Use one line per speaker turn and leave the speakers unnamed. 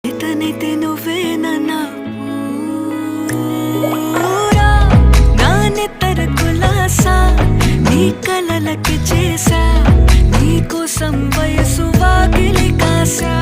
ఇతనైతే నువ్వేనన్నా పూరా నా నెత్తర కులాసా నీ కలలకి చేసా నీకోసం వయసు వాకిలి కాసా